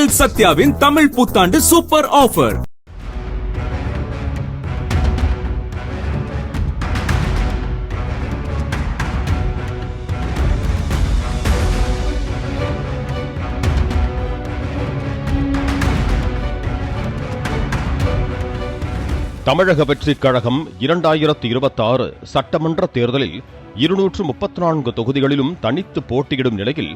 உங்கள் சத்யாவின் தமிழ் புத்தாண்டு super offer. தமிழக வெற்றிக் கழகம் 2026 சட்டமன்ற தேர்தலில் 234 தொகுதிகளிலும் தனித்து போட்டியிடும் நிலையில்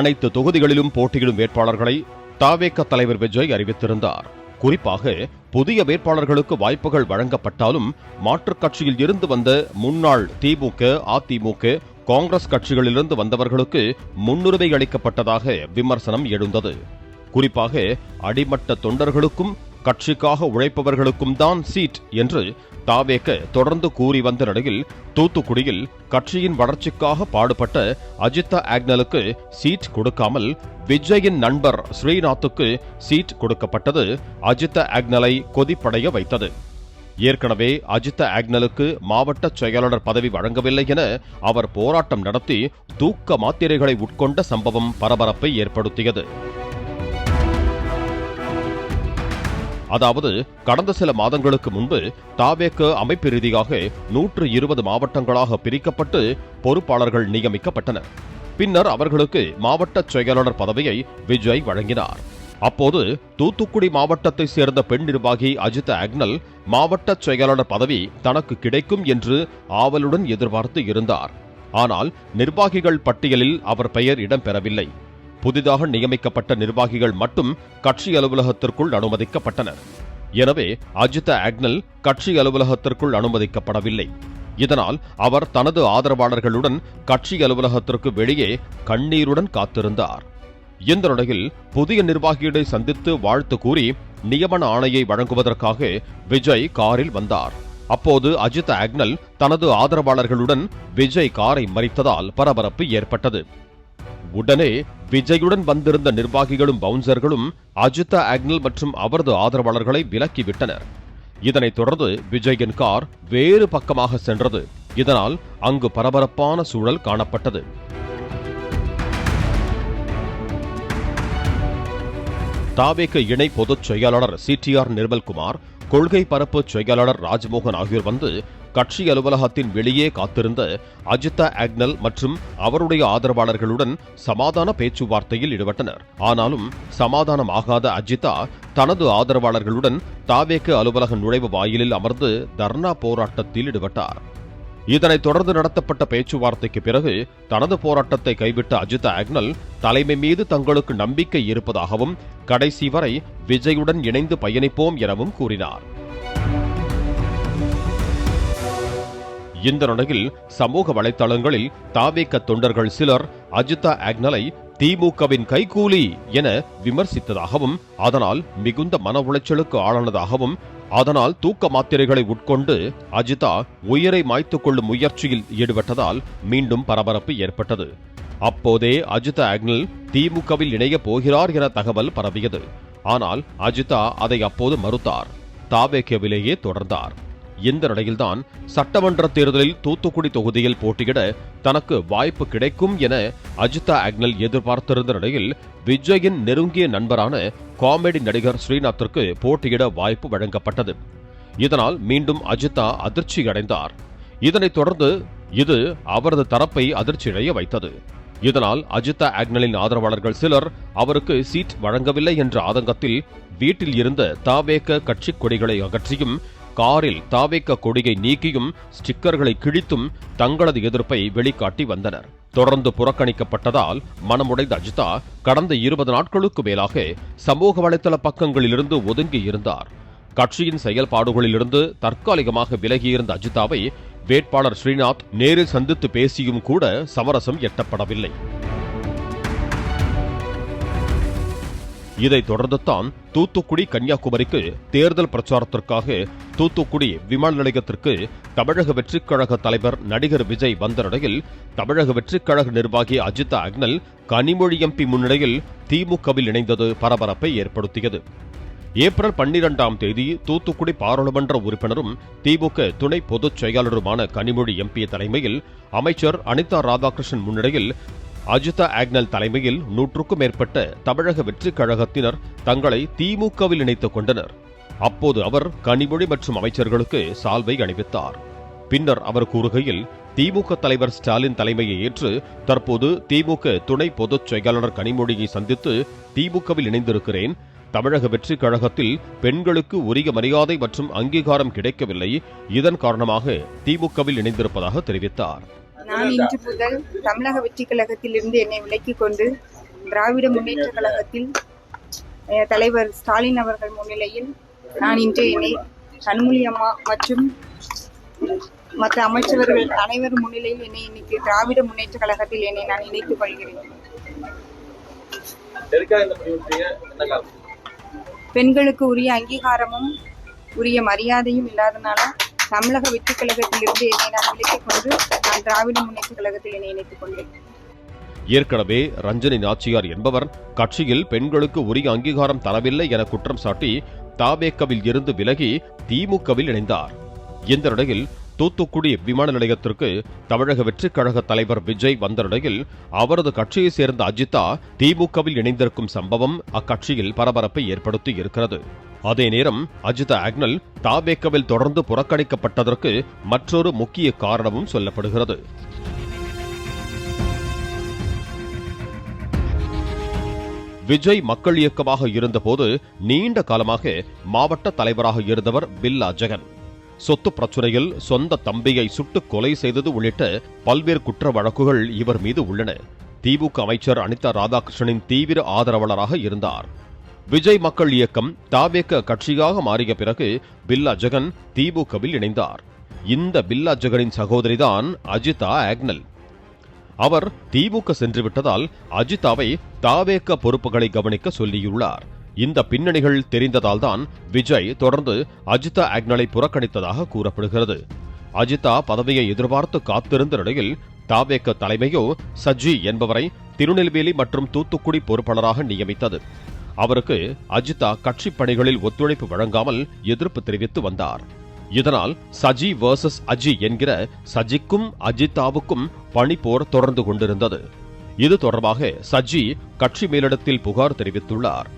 அனைத்து தொகுதிகளிலும் போட்டியிடும் வேட்பாளர்களை தவேக தலைவர் விஜய் அறிவித்திருந்தார். குறிப்பாக புதிய வேட்பாளர்களுக்கு வாய்ப்புகள் வழங்கப்பட்டாலும் மாற்றுக் கட்சியில் இருந்து வந்த முன்னாள் திமுக, அதிமுக, காங்கிரஸ் கட்சிகளிலிருந்து வந்தவர்களுக்கு முன்னுரிமை அளிக்கப்பட்டதாக விமர்சனம் எழுந்தது. குறிப்பாக அடிமட்ட தொண்டர்களுக்கும் கட்சிக்காக உழைப்பவர்களுக்கும் தான் சீட் என்று தவேக தொடர்ந்து கூறி வந்த நிலையில் தூத்துக்குடியில் கட்சியின் வளர்ச்சிக்காக பாடுபட்ட அஜிதா ஆக்னலுக்கு சீட் கொடுக்காமல் விஜயின் நண்பர் ஸ்ரீநாத்துக்கு சீட் கொடுக்கப்பட்டது அஜிதா ஆக்னலை கொதிப்படைய வைத்தது. ஏற்கனவே அஜிதா ஆக்னலுக்கு மாவட்ட செயலாளர் பதவி வழங்கவில்லை என அவர் போராட்டம் நடத்தி தூக்க மாத்திரைகளை உட்கொண்ட சம்பவம் பரபரப்பை ஏற்படுத்தியது. அதாவது கடந்த சில மாதங்களுக்கு முன்பு தவேக அமைப்பு ரீதியாக 120 மாவட்டங்களாக பிரிக்கப்பட்டு பொறுப்பாளர்கள் நியமிக்கப்பட்டனர். பின்னர் அவர்களுக்கு மாவட்ட செயலாளர் பதவியை விஜய் வழங்கினார். அப்போது தூத்துக்குடி மாவட்டத்தை சேர்ந்த பெண் நிர்வாகி அஜிதா ஆக்னல் மாவட்ட செயலாளர் பதவி தனக்கு கிடைக்கும் என்று ஆவலுடன் எதிர்பார்த்து இருந்தார். ஆனால் நிர்வாகிகள் பட்டியலில் அவர் பெயர் இடம்பெறவில்லை. புதிதாக நியமிக்கப்பட்ட நிர்வாகிகள் மட்டும் கட்சி அலுவலகத்திற்குள் அனுமதிக்கப்பட்டனர். எனவே அஜிதா ஆக்னல் கட்சி அலுவலகத்திற்குள் அனுமதிக்கப்படவில்லை. இதனால் அவர் தனது ஆதரவாளர்களுடன் கட்சி அலுவலகத்திற்கு வெளியே கண்ணீருடன் காத்திருந்தார். இந்த நிலையில் புதிய நிர்வாகிகளை சந்தித்து வாழ்த்து கூறி நியமன ஆணையை வழங்குவதற்காக விஜய் காரில் வந்தார். அப்போது அஜிதா ஆக்னல் தனது ஆதரவாளர்களுடன் விஜய் காரை மறித்ததால் பரபரப்பு ஏற்பட்டது. உடனே விஜயுடன் வந்திருந்த நிர்வாகிகளும் பவுன்சர்களும் அஜிதா ஆக்னல் மற்றும் அவரது ஆதரவாளர்களை விலக்கிவிட்டனர். இதனைத் தொடர்ந்து விஜயின் கார் வேறு பக்கமாக சென்றது. இதனால் அங்கு பரபரப்பான சூழல் காணப்பட்டது. தவேக இணை பொதுச் செயலாளர் CTR நிர்மல்குமார், கொள்கை பரப்பு செயலாளர் ராஜ்மோகன் ஆகியோர் வந்து கட்சி அலுவலகத்தின் வெளியே காத்திருந்த அஜிதா ஆக்னல் மற்றும் அவருடைய ஆதரவாளர்களுடன் சமாதான பேச்சுவார்த்தையில் ஈடுபட்டனர். ஆனாலும் சமாதானமாகாத அஜிதா தனது ஆதரவாளர்களுடன் தவேக அலுவலக நுழைவு வாயிலில் அமர்ந்து தர்ணா போராட்டத்தில் ஈடுபட்டார். இதனைத் தொடர்ந்து நடத்தப்பட்ட பேச்சுவார்த்தைக்கு பிறகு தனது போராட்டத்தை கைவிட்ட அஜிதா ஆக்னல் தலைமை மீது தங்களுக்கு நம்பிக்கை இருப்பதாகவும் கடைசி வரை விஜயுடன் இணைந்து பயணிப்போம் எனவும் கூறினார். இந்த நிலையில் சமூக வலைதளங்களில் தவேக தொண்டர்கள் சிலர் அஜிதா ஆக்னலை திமுகவின் கைகூலி என விமர்சித்ததாகவும் அதனால் மிகுந்த மன உளைச்சலுக்கு ஆளானதாகவும் அதனால் தூக்க மாத்திரைகளை உட்கொண்டு அஜிதா உயிரை மாய்த்துக் கொள்ளும் முயற்சியில் ஈடுபட்டதால் மீண்டும் பரபரப்பு ஏற்பட்டது. அப்போதே அஜிதா ஆக்னல் திமுகவில் இணையப் போகிறார் என தகவல் பரவியது. ஆனால் அஜிதா அதை அப்போது மறுத்தார். தவேகவிலேயே தொடர்ந்தார். இந்த நிலையில்தான் சட்டமன்ற தேர்தலில் தூத்துக்குடி தொகுதியில் போட்டியிட தனக்கு வாய்ப்பு கிடைக்கும் என அஜிதா ஆக்னல் எதிர்பார்த்திருந்த நிலையில் விஜயின் நெருங்கிய நண்பரான காமெடி நடிகர் ஸ்ரீநாத்திற்கு போட்டியிட வாய்ப்பு வழங்கப்பட்டது. இதனால் மீண்டும் அஜிதா அதிர்ச்சி அடைந்தார். இதனைத் தொடர்ந்து இது அவரது தரப்பை அதிர்ச்சியடைய வைத்தது. இதனால் அஜிதா ஆக்னலின் ஆதரவாளர்கள் சிலர் அவருக்கு சீட் வழங்கவில்லை என்ற ஆதங்கத்தில் வீட்டில் இருந்த தவேக கட்சி கொடிகளை அகற்றியும் காரில் தவேக கொடியை நீக்கியும் ஸ்டிக்கர்களை கிழித்தும் தங்களது எதிர்ப்பை வெளிக்காட்டி வந்தனர். தொடர்ந்து புறக்கணிக்கப்பட்டதால் மனமுடைந்த அஜிதா கடந்த 20 நாட்களுக்கு மேலாக சமூக வலைதள பக்கங்களிலிருந்து ஒதுங்கி இருந்தார். கட்சியின் செயல்பாடுகளிலிருந்து தற்காலிகமாக விலகியிருந்த அஜிதாவை வேட்பாளர் ஸ்ரீநாத் நேரில் சந்தித்து பேசியும் கூட சமரசம் எட்டப்படவில்லை. இதைத் தொடர்ந்துதான் தூத்துக்குடி கன்னியாகுமரிக்கு தேர்தல் பிரச்சாரத்திற்காக தூத்துக்குடி விமான நிலையத்திற்கு தமிழக வெற்றிக் கழக தலைவர் நடிகர் விஜய் வந்த நிலையில் தமிழக வெற்றிக் கழக நிர்வாகி அஜிதா ஆக்னல் கனிமொழி MP முன்னிலையில் திமுகவில் இணைந்தது பரபரப்பை ஏற்படுத்தியது. ஏப்ரல் 12ஆம் தேதி தூத்துக்குடி பாராளுமன்ற உறுப்பினரும் திமுக துணை பொதுச் செயலாளருமான கனிமொழி MP தலைமையில் அமைச்சர் அனிதா ராதாகிருஷ்ணன் முன்னிலையில் அஜிதா ஆக்னல் தலைமையில் 100க்கும் மேற்பட்ட தமிழக வெற்றிக் கழகத்தினர் தங்களை திமுகவில் இணைத்துக் கொண்டனர். அப்போது அவர் கனிமொழி மற்றும் அமைச்சர்களுக்கு சால்வை அணிவித்தார். பின்னர் அவர் கூறுகையில், திமுக தலைவர் ஸ்டாலின் தலைமையை ஏற்று தற்போது திமுக துணை பொதுச் செயலாளர் கனிமொழியை சந்தித்து திமுகவில் இணைந்திருக்கிறேன். தமிழக வெற்றிக் கழகத்தில் பெண்களுக்கு உரிய மரியாதை மற்றும் அங்கீகாரம் கிடைக்கவில்லை. இதன் காரணமாக திமுகவில் இணைந்திருப்பதாக தெரிவித்தார். நான் இன்று முதல் தமிழக வெற்றிக் கழகத்தில் இருந்து என்னை விலக்கிக் கொண்டு திராவிட முன்னேற்ற கழகத்தில் தலைவர் ஸ்டாலின் அவர்கள் முன்னிலையில் நான் இன்று என்னை கனிமொழி அம்மா மற்றும் மற்ற அமைச்சர்கள் அனைவரும் முன்னிலையில் என்னை இன்னைக்கு திராவிட முன்னேற்ற கழகத்தில் என்னை நான் இணைத்துக் கொள்கிறேன். பெண்களுக்கு உரிய அங்கீகாரமும் உரிய மரியாதையும் இல்லாதனால தமிழக வெற்றிக் கழகத்தில் இருந்து என்னை நான் விலக்கிக் கொண்டு நான் திராவிட முன்னேற்ற கழகத்தில் என்னை இணைத்துக் கொண்டேன். ஏற்கனவே ரஞ்சனி நாச்சியார் என்பவர் கட்சியில் பெண்களுக்கு உரிய அங்கீகாரம் தரவில்லை என குற்றம் சாட்டி தவேகவில் இருந்து விலகி திமுகவில் இணைந்தார். இந்த நிலையில் தூத்துக்குடி விமான நிலையத்திற்கு தமிழக வெற்றிக் கழக தலைவர் விஜய் வந்த நிலையில் அவரது கட்சியை சேர்ந்த அஜிதா திமுகவில் இணைந்திருக்கும் சம்பவம் அக்கட்சியில் பரபரப்பை ஏற்படுத்தி இருக்கிறது. அதே நேரம் அஜிதா ஆக்னல் தவேகவில் தொடர்ந்து புறக்கணிக்கப்பட்டதற்கு மற்றொரு முக்கிய காரணமும் சொல்லப்படுகிறது. விஜய் மக்கள் இயக்கமாக இருந்தபோது நீண்ட காலமாக மாவட்ட தலைவராக இருந்தவர் பில்லா ஜெகன். சொத்து பிரச்சனையில் சொந்த தம்பியை சுட்டுக் கொலை செய்தது உள்ளிட்ட பல்வேறு குற்ற வழக்குகள் இவர் மீது உள்ளன. திமுக அமைச்சர் அனிதா ராதாகிருஷ்ணனின் தீவிர ஆதரவாளராக இருந்தார். விஜய் மக்கள் இயக்கம் தவேக கட்சியாக மாறிய பிறகு பில்லா ஜெகன் திமுகவில் இணைந்தார். இந்த பில்லா ஜெகனின் சகோதரிதான் அஜிதா ஆக்னல். அவர் திமுக சென்றுவிட்டதால் அஜிதாவை தவேக பொறுப்புகளை கவனிக்க சொல்லியுள்ளார். இந்த பின்னணிகள் தெரிந்ததால் தான் விஜய் தொடர்ந்து அஜிதா ஆக்னலை புறக்கணித்ததாக கூறப்படுகிறது. அஜிதா பதவியை எதிர்பார்த்து காத்திருந்த நிலையில் தவேக தலைமையோ சஜி என்பவரை திருநெல்வேலி மற்றும் தூத்துக்குடி பொறுப்பாளராக நியமித்தது. அவருக்கு அஜிதா கட்சி பணிகளில் ஒத்துழைப்பு வழங்காமல் எதிர்ப்பு தெரிவித்து வந்தார். இதனால் சஜி வர்சஸ் அஜி என்கிற சஜிக்கும் அஜிதாவுக்கும் பணிப்போர் தொடர்ந்து கொண்டிருந்தது. இது தொடர்பாக சஜி கட்சி மேலிடத்தில் புகார் தெரிவித்துள்ளார்.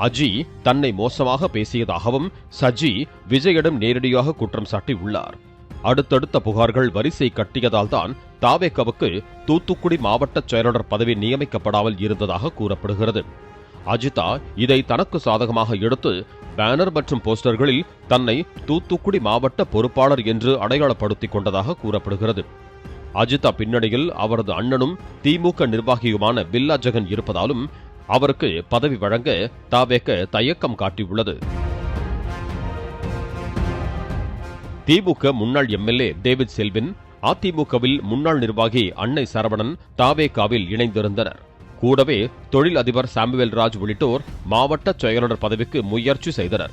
அஜி தன்னை மோசமாக பேசியதாகவும் சஜி விஜயிடம் நேரடியாக குற்றம் சாட்டியுள்ளார். அடுத்தடுத்த புகார்கள் வரிசை கட்டியதால் தான் தவேகவுக்கு தூத்துக்குடி மாவட்ட செயலாளர் பதவி நியமிக்கப்படாமல் இருந்ததாக கூறப்படுகிறது. அஜிதா இதை தனக்கு சாதகமாக எடுத்து பேனர் மற்றும் போஸ்டர்களில் தன்னை தூத்துக்குடி மாவட்ட பொறுப்பாளர் என்று அடையாளப்படுத்திக் கொண்டதாக கூறப்படுகிறது. அஜிதா பின்னணியில் அவரது அண்ணனும் திமுக நிர்வாகியுமான பில்லா ஜெகன் இருப்பதாலும் அவருக்கு பதவி வழங்க தவேக தயக்கம் காட்டியுள்ளது. திமுக முன்னாள் எம்எல்ஏ டேவிட் செல்வின், அதிமுகவில் முன்னாள் நிர்வாகி அன்னை சரவணன் தவேகவில் இணைந்திருந்தனர். கூடவே தொழில் அதிபர் சாமுவேல் ராஜ் உள்ளிட்டோர் மாவட்ட செயலாளர் பதவிக்கு முயற்சி செய்தனர்.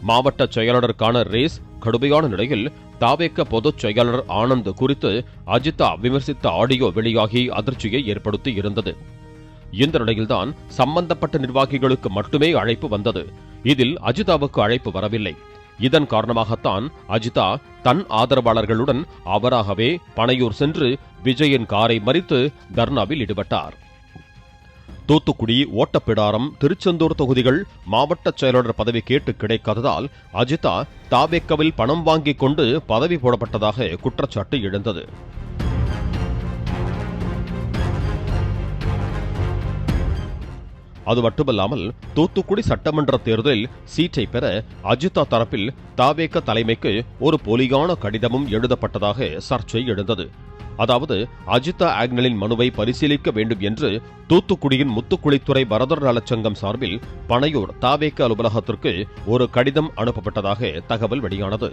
மாவட்ட செயலாளருக்கான ரேஸ் கடுமையான நிலையில் தவேக பொதுச் செயலாளர் ஆனந்த் குறித்து அஜிதா விமர்சித்த ஆடியோ வெளியாகி அதிர்ச்சியை ஏற்படுத்தி இருந்தது. இந்த நிலையில்தான் சம்பந்தப்பட்ட நிர்வாகிகளுக்கு மட்டுமே அழைப்பு வந்தது. இதில் அஜிதாவுக்கு அழைப்பு வரவில்லை. இதன் காரணமாகத்தான் அஜிதா தன் ஆதரவாளர்களுடன் அவராகவே பனையூர் சென்று விஜயின் காரை மறித்து தர்ணாவில் ஈடுபட்டார். தூத்துக்குடி, ஓட்டப்பிடாரம், திருச்செந்தூர் தொகுதிகள் மாவட்ட செயலாளர் பதவி கேட்டு கிடைக்காததால் அஜிதா தவேகவில் பணம் வாங்கிக் கொண்டு பதவி போடப்பட்டதாக குற்றச்சாட்டு எழுந்தது. அது மட்டுமல்லாமல் தூத்துக்குடி சட்டமன்ற தேர்தலில் சீட்டை பெற அஜிதா தரப்பில் தவேக தலைமைக்கு ஒரு போலியான கடிதமும் எழுதப்பட்டதாக சர்ச்சை எழுந்தது. அதாவது அஜிதா ஆக்னலின் மனுவை பரிசீலிக்க வேண்டும் என்று தூத்துக்குடியின் முத்துக்குளித்துறை வரதர் நலச்சங்கம் சார்பில் பனையூர் தவேக அலுவலகத்திற்கு ஒரு கடிதம் அனுப்பப்பட்டதாக தகவல் வெளியானது.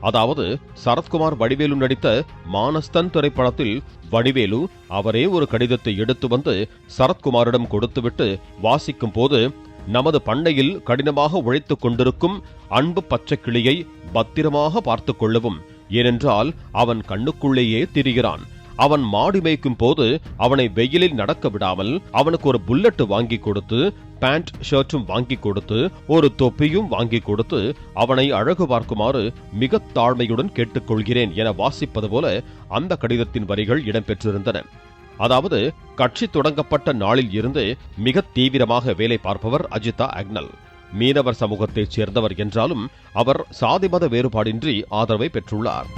அதாவது சரத்குமார் வடிவேலு நடித்த மானஸ்தன் திரைப்படத்தில் வடிவேலு அவரே ஒரு கடிதத்தை எடுத்து வந்து சரத்குமாரிடம் கொடுத்துவிட்டு வாசிக்கும் போது, நமது பண்ணையில் கடினமாக உழைத்துக் கொண்டிருக்கும் அன்பு பச்சை கிளியை பத்திரமாக பார்த்துக் கொள்ளவும், ஏனென்றால் அவன் கண்ணுக்குள்ளேயே திரிகிறான். அவன் மாடு மேய்க்கும் போது அவனை வெயிலில் நடக்க விடாமல் அவனுக்கு ஒரு புல்லட் வாங்கி கொடுத்து, பேண்ட் ஷர்ட்டும் வாங்கி கொடுத்து, ஒரு தொப்பியும் வாங்கி கொடுத்து அவனை அழகு பார்க்குமாறு மிக தாழ்மையுடன் கேட்டுக்கொள்கிறேன் என வாசிப்பது போல அந்த கடிதத்தின் வரிகள் இடம்பெற்றிருந்தன. அதாவது கட்சி தொடங்கப்பட்ட நாளில் இருந்து மிக தீவிரமாக வேலை பார்ப்பவர் அஜிதா ஆக்னல். மீனவர் சமூகத்தைச் சேர்ந்தவர் என்றாலும் அவர் சாதிமத வேறுபாடின்றி ஆதரவை பெற்றுள்ளார்.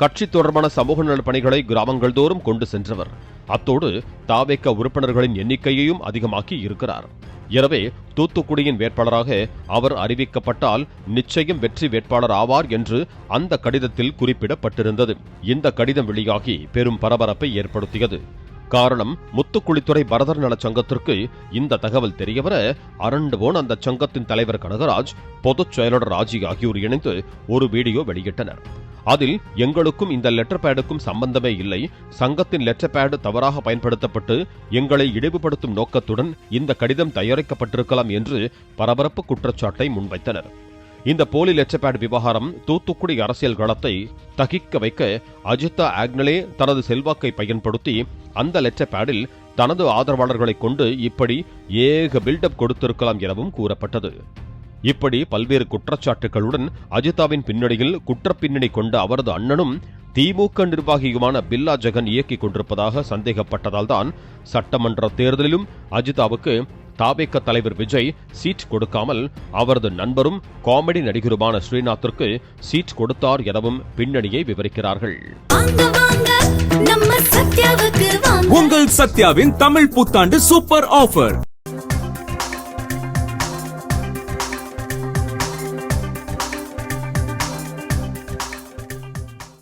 கட்சி தொடர்பான சமூக நல பணிகளை கிராமங்கள் தோறும் கொண்டு சென்றவர். அத்தோடு தாவேக உறுப்பினர்களின் எண்ணிக்கையையும் அதிகமாக்கி இருக்கிறார். எனவே தூத்துக்குடியின் வேட்பாளராக அவர் அறிவிக்கப்பட்டால் நிச்சயம் வெற்றி வேட்பாளர் ஆவார் என்று அந்த கடிதத்தில் குறிப்பிடப்பட்டிருந்தது. இந்த கடிதம் வெளியாகி பெரும் பரபரப்பை ஏற்படுத்தியது. காரணம், முத்துக்குளித்துறை பரதர் நல சங்கத்திற்கு இந்த தகவல் தெரியவர அரண்டு போன அந்த சங்கத்தின் தலைவர் கனகராஜ், பொதுச் செயலாளர் ராஜி ஆகியோர் இணைந்து ஒரு வீடியோ வெளியிட்டனர். அதில் எங்களுக்கும் இந்த லெட்டர் பேடுக்கும் சம்பந்தமே இல்லை, சங்கத்தின் லெட்டர் பேடு தவறாக பயன்படுத்தப்பட்டு எங்களை இழிவுபடுத்தும் நோக்கத்துடன் இந்த கடிதம் தயாரிக்கப்பட்டிருக்கலாம் என்று பரபரப்பு குற்றச்சாட்டை முன்வைத்தனர். இந்த போலி லெட்டர் பேட் விவகாரம் தூத்துக்குடி அரசியல் களத்தை தகிக்க வைக்க அஜிதா ஆக்னலே தனது செல்வாக்கை பயன்படுத்தி அந்த லெட்டர் பேடில் தனது ஆதரவாளர்களை கொண்டு இப்படி ஏக பில்டப் கொடுத்திருக்கலாம் எனவும் கூறப்பட்டது. இப்படி பல்வேறு குற்றச்சாட்டுகளுடன் அஜிதாவின் பின்னணியில் குற்றப்பின்னணி கொண்ட அவரது அண்ணனும் திமுக நிர்வாகியுமான பில்லா ஜெகன் இயக்கிக் கொண்டிருப்பதாக சந்தேகப்பட்டதால் தான் சட்டமன்ற தேர்தலிலும் அஜிதாவுக்கு தாவேக தலைவர் விஜய் சீட் கொடுக்காமல் அவரது நண்பரும் காமெடி நடிகருமான ஸ்ரீநாத்திற்கு சீட் கொடுத்தார் எனவும் பின்னணியை விவரிக்கிறார்கள். உங்கள் சத்யாவின் தமிழ் புத்தாண்டு சூப்பர் ஆஃபர்.